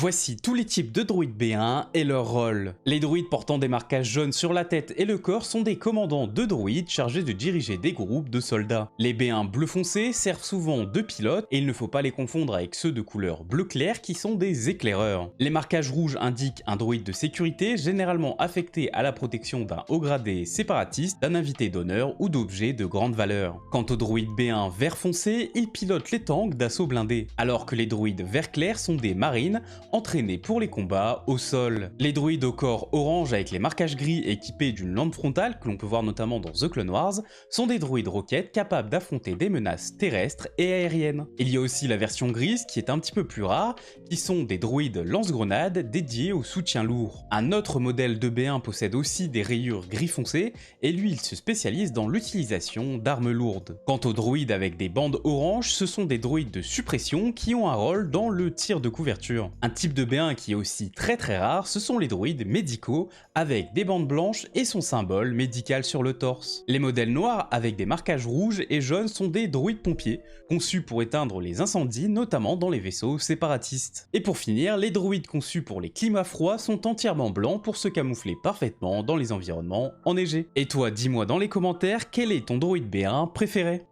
Voici tous les types de druides B1 et leur rôle. Les druides portant des marquages jaunes sur la tête et le corps sont des commandants de druides chargés de diriger des groupes de soldats. Les B1 bleu foncé servent souvent de pilotes et il ne faut pas les confondre avec ceux de couleur bleu clair qui sont des éclaireurs. Les marquages rouges indiquent un druide de sécurité généralement affecté à la protection d'un haut gradé séparatiste, d'un invité d'honneur ou d'objets de grande valeur. Quant aux druides B1 vert foncé, ils pilotent les tanks d'assaut blindés, alors que les druides vert clair sont des marines entraînés pour les combats au sol. Les druides au corps orange avec les marquages gris équipés d'une lampe frontale que l'on peut voir notamment dans The Clone Wars sont des druides roquettes capables d'affronter des menaces terrestres et aériennes. Il y a aussi la version grise qui est un petit peu plus rare, qui sont des druides lance-grenades dédiés au soutien lourd. Un autre modèle de B1 possède aussi des rayures gris foncé et lui il se spécialise dans l'utilisation d'armes lourdes. Quant aux druides avec des bandes oranges, ce sont des druides de suppression qui ont un rôle dans le tir de couverture. Un type de B1 qui est aussi très rare, ce sont les druides médicaux avec des bandes blanches et son symbole médical sur le torse. Les modèles noirs avec des marquages rouges et jaunes sont des druides pompiers, conçus pour éteindre les incendies, notamment dans les vaisseaux séparatistes. Et pour finir, les druides conçus pour les climats froids sont entièrement blancs pour se camoufler parfaitement dans les environnements enneigés. Et toi, dis-moi dans les commentaires, quel est ton druide B1 préféré ?